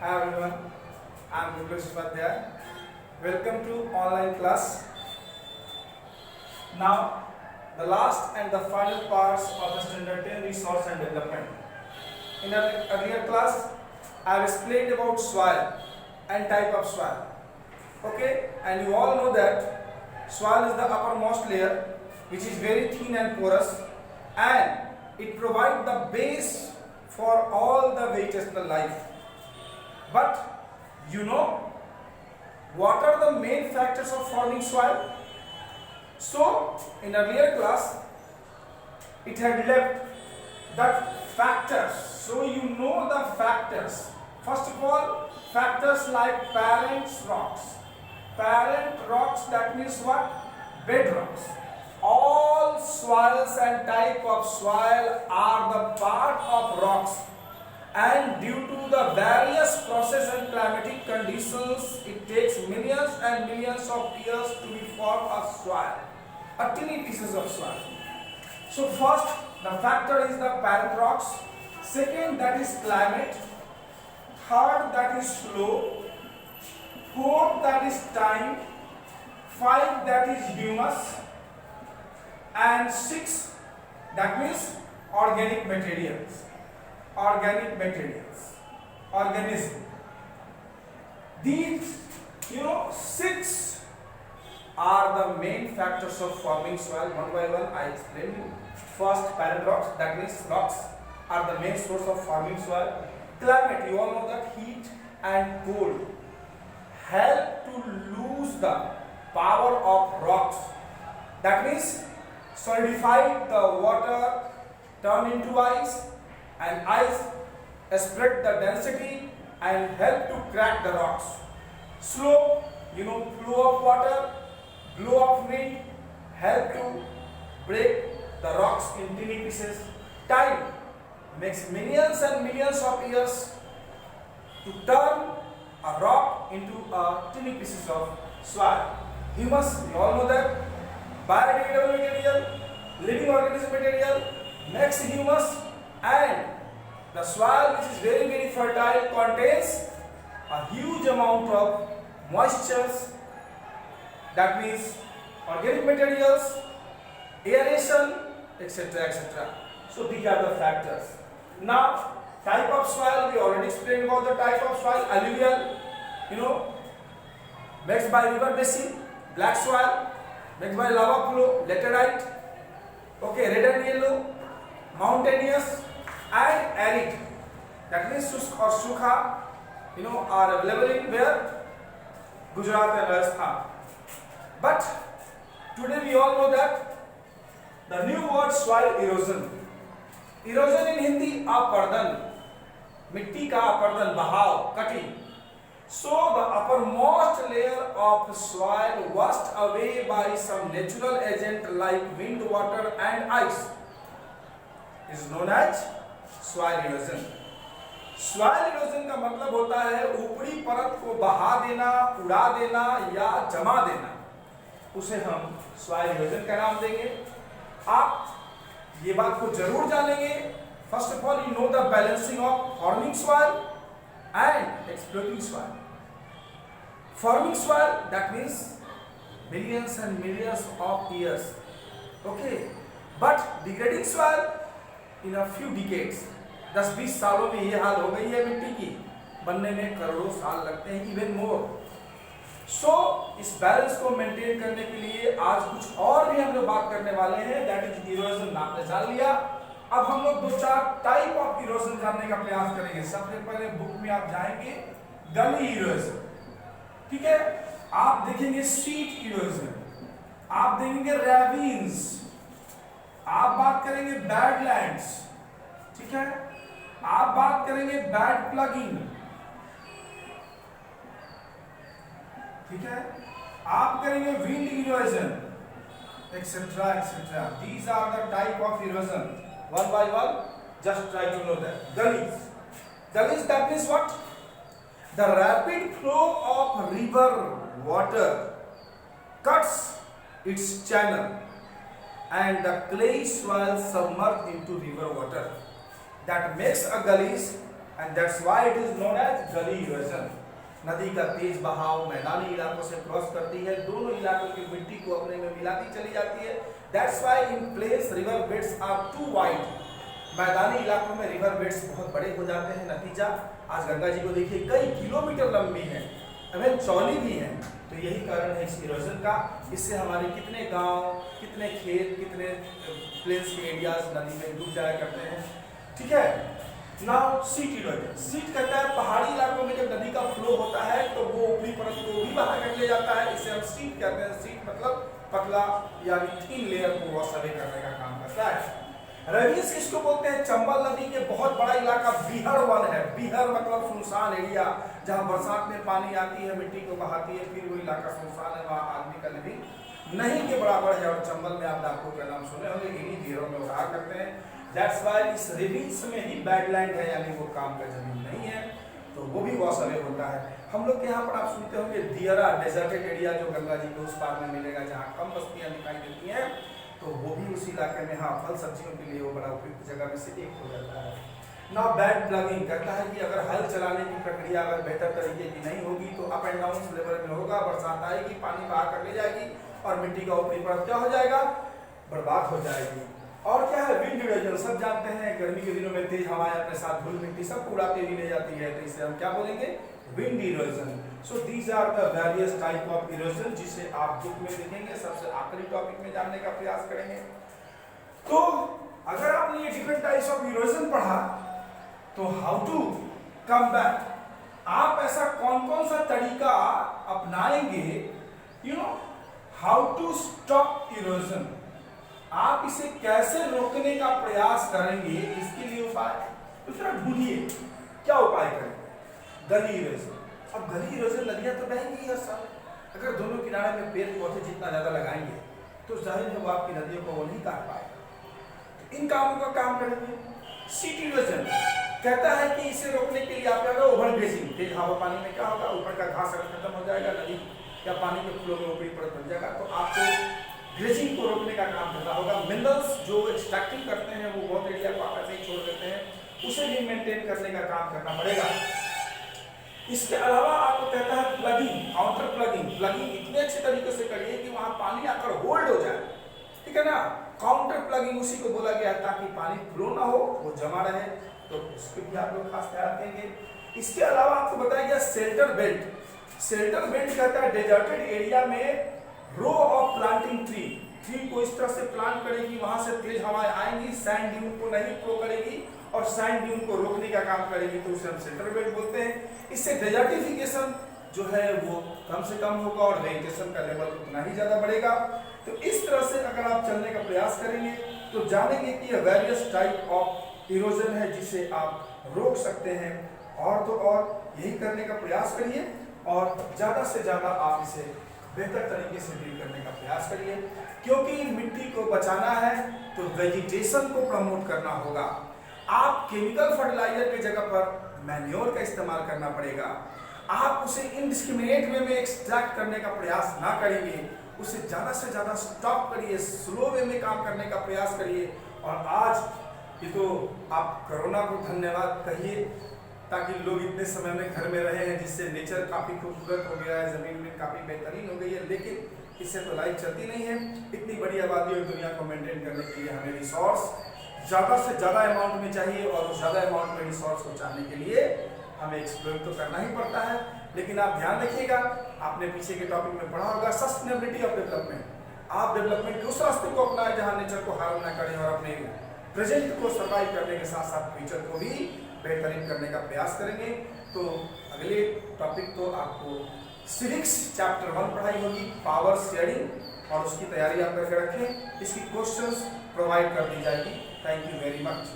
Hi everyone, I am Nicholas Upadhyay. Welcome to online class. Now, the last and the final parts of the Standard 10 Resource and Development. In our earlier class, I have explained about soil and type of soil. Okay, and you all know that soil is the uppermost layer, which is very thin and porous, and it provides the base for all the vegetation life. But you know what are the main factors of forming soil? So in earlier class it had left that factors. So you know the factors. First of all, factors like parent rocks. Parent rocks, that means what? Bedrocks. All soils and type of soil are the part of rocks, and due to the various process and climatic conditions, it takes millions and millions of years to be formed a soil, a tiny pieces of soil. So first, the factor is the parent rocks. Second, that is climate. Third, that is slope. Fourth, that is time. Five, that is humus. And six, that means organic materials. Organism. These, six are the main factors of forming soil. One by one, I explain you. First, parent rocks, that means rocks are the main source of forming soil. Climate, you all know that heat and cold help to lose the power of rocks. That means solidify the water, turn into ice, and ice spread the density and help to crack the rocks. Slope, flow of water, blow of wind help to break the rocks in tiny pieces. Time makes millions and millions of years to turn a rock into a tiny pieces of soil. Humus, you all know that, biodegradable material, living organism material, makes humus, and the soil, which is very very fertile, contains a huge amount of moistures, that means organic materials, aeration, etc. etc. So these are the factors. Now, type of soil, we already explained about the type of soil. Alluvial, mixed by river basin. Black soil, mixed by lava flow, laterite. Okay, red and yellow, mountainous and arid. That means Shusk or Sukha, are available in where? Gujarat and Rajasthan. But today we all know that the new word soil erosion. Erosion in Hindi, apardan. Mitti ka apardan, bahav, cutting. So the uppermost layer of soil washed away by some natural agent like wind, water and ice is known as soil erosion. Soil erosion का मतलब होता है ऊपरी परत को बहा देना, उड़ा देना या जमा देना, उसे हम soil erosion का नाम देंगे. आप ये बात को जरूर जानेंगे. First of all, you know the balancing of forming soil and exploiting soil. Forming soil, that means millions and millions of years. Okay, but degrading soil in a few decades. 10-20 सालों में ये हाल हो गई है मिट्टी की, बनने में करोड़ों साल लगते हैं, इवन मोर. सो इस बैलेंस को मेंटेन करने के लिए आज कुछ और भी हम लोग बात करने वाले हैं, दैट इज इरोजन. आपने जान लिया. अब हम लोग 2-4 टाइप ऑफ इरोजन जानने का प्रयास करेंगे. सबसे पहले बुक में आप जाएंगे गली इरोजन, ठीक है. आप देखेंगे सीट इरोजन, आप देखेंगे रैविन्स, आप बात करेंगे बैडलैंड्स, ठीक है. आप बात करेंगे बैड प्लगिंग, ठीक है. आप करेंगे wind erosion, et cetera et cetera. These are the type of erosion. One by one, just try to know that. Gullies, that means what? The rapid flow of river water cuts its channel and the clay soil submerged into river water. That makes a gullies and that's why it is known as gully erosion. नदी का तेज बहाव मैदानी इलाकों से cross करती है, दोनों इलाकों की मिट्टी को अपने में मिलाती चली जाती है। That's why in place river beds are too wide. मैदानी इलाकों में रिवर बेड्स बहुत बड़े हो जाते हैं। नतीजा आज गंगा जी को देखिए कई किलोमीटर लंबी है, अगर चौड़ी भी है। तो यही कारण है इस इरोजन का। इससे हमारे कितने गांव, कितने खेत, कितने प्लेन्स के एरियाज नदी में डूब जाया करते हैं। ठीक है। Now seat erosion. सीट कहता है पहाड़ी इलाकों में जब नदी का फ्लो होता है तो वो ऊपरी परत को भी बाहर कर ले जाता है, इसे हम सीट कहते हैं। सीट मतलब पतला यानी थिन लेयर को वॉश अवे करने का काम करता है। रवीज किसको बोलते हैं? चंबल नदी के बहुत बड़ा इलाका बीहड़ वन है। बीहड़ मतलब सुनसान एरिया, जहां बरसात में पानी आती है, मिट्टी को बहाती है, फिर वो इलाका सुनसान है, वहां आदमी का लिविंग नहीं के बराबर है। और चंबल में आप डाकू का नाम सुने होंगे, इन्हीं बीहड़ों में उड़ा करते हैं। दैट्स व्हाई इस रिवीज में ही बैडलैंड है, यानी वो काम का जमीन नहीं है, तो वो भी वॉश अवे होता है। हम लोग के यहाँ पर आप सुनते होंगे दियरा डेजर्टेड एरिया, जो गंगा जी के उस पार में मिलेगा, जहाँ कम बस्तियां दिखाई देती हैं, तो वो भी उस इलाके में हाँ फल सब्जियों के लिए वो बड़ा उपयुक्त जगह में से एक हो जाता है। नाउ बैड प्लगिंग कहता है कि अगर हल चलाने की प्रक्रिया अगर बेहतर तरीके की नहीं होगी तो अप एंड डाउन लेवल में होगा, बरसात आएगी, पानी बहा कर ले जाएगी और मिट्टी का ऊपरी परत क्या हो जाएगा? बर्बाद हो जाएगी। और क्या है? Wind erosion. सब जानते हैं गर्मी के दिनों में तेज हवाएं अपने साथ धूल मिट्टी सब उड़ाते हुए ले जाती है, तो इसे हम क्या बोलेंगे? Wind erosion. So these are the various type of erosion, जिसे आप बुक में देखेंगे। सबसे आखिरी टॉपिक में जानने का प्रयास करेंगे। तो अगर आपने ये डिफरेंट टाइप्स ऑफ इरोजन पढ़ा तो हाउ टू कम बैक, आप ऐसा कौन कौन सा तरीका अपनाएंगे, you know, how to stop erosion, आप इसे कैसे रोकने का प्रयास करेंगे, इसके लिए उपाय दूसरा ढूंढिए। क्या उपाय करेंगे? गली इरोजन। अब गली इरोजन नदियां तो बहेंगी हर साल, अगर दोनों किनारे में पेड़ पौधे जितना ज्यादा लगाएंगे तो जाहिर है वो आपकी नदियों को वो नहीं काट पाएगा। तो इन कामों का काम करेंगे। सीट इरोजन कहता है कि इसे रोकने के लिए आप क्या करो? Over grazing. तेज हवा पानी में क्या होगा? ऊपर का घास अगर खत्म हो जाएगा, नदी या पानी के फ्लो में ऊपरी परत बन जाएगा, तो आपको ग्रेजिंग को रोकने का काम करना होगा। मिनरल्स जो एक्सट्रैक्टिंग करते हैं वो बहुत एरिया को आप ऐसे ही छोड़ देते हैं, उसे भी मेंटेन करने का काम करना पड़ेगा। इसके अलावा आपको कहता है प्लगिंग, काउंटर प्लगिंग। प्लगिंग इतने अच्छे तरीके से करिए कि वहां पानी आकर होल्ड हो जाए, ठीक है ना। काउंटर प्लगिंग उसी को बोला गया ताकि पानी फ्लो ना हो, वो जमा रहे, तो उसके भी आप लोग खास ध्यान देंगे। इसके अलावा आपको बताया गया शेल्टर बेल्ट। शेल्टर बेल्ट कहता है डेजर्टेड एरिया में रो ऑफ प्लांटिंग ट्री को इस तरह से प्लांट करेगी, वहां से तेज हवाएं आएंगी, सैंड ड्यून को नहीं फ्लो करेगी और सैंड ड्यून को रोकने का काम करेगी, तो उसे हम शेल्टर बेल्ट बोलते हैं। इससे डेजर्टिफिकेशन जो है वो कम से कम होगा और वेजिटेशन का लेवल उतना ही ज्यादा बढ़ेगा। तो इस तरह से अगर आप चलने का प्रयास करेंगे तो जानेंगे कि यह वेरियस टाइप ऑफ इरोजन है जिसे आप रोक सकते हैं। और तो और यही करने का प्रयास करिए और ज्यादा से ज्यादा आप इसे बेहतर तरीके से डील करने का प्रयास करिए, क्योंकि मिट्टी को बचाना है तो वेजिटेशन को प्रमोट करना होगा। आप केमिकल फर्टिलाइजर की जगह पर मैन्योर का इस्तेमाल करना पड़ेगा। आप उसे इनडिस्क्रिमिनेट वे में एक्सट्रैक्ट करने का प्रयास ना करेंगे, उसे ज़्यादा से ज़्यादा स्टॉप करिए, स्लो वे में काम करने का प्रयास करिए। और आज ये तो आप कोरोना को धन्यवाद कहिए, ताकि लोग इतने समय में घर में रहे हैं, जिससे नेचर काफ़ी खूबसूरत हो गया है, ज़मीन में काफ़ी बेहतरीन हो गई है। लेकिन इससे तो लाइफ चलती नहीं है। इतनी बड़ी आबादी और दुनिया को मेंटेन करने के लिए हमें रिसोर्स ज़्यादा से ज़्यादा अमाउंट में चाहिए, और उस ज़्यादा अमाउंट में रिसोर्स को चाहने के लिए हमें एक्सप्लोर तो करना ही पड़ता है। लेकिन आप ध्यान रखिएगा, आपने पीछे के टॉपिक में पढ़ा होगा सस्टेनेबिलिटी ऑफ डेवलपमेंट। आप डेवलपमेंट के उस रास्ते को अपनाएं जहाँ नेचर को हार्म ना करें और अपने प्रेजेंट को सर्वाइव करने के साथ साथ फ्यूचर को भी बेहतरीन करने का प्रयास करेंगे। तो अगले टॉपिक तो आपको सिविक्स चैप्टर 1 पढ़ाई होगी, पावर शेयरिंग, और उसकी तैयारी आप करके रखें। इसकी क्वेश्चंस प्रोवाइड कर दी जाएगी। Thank you very much.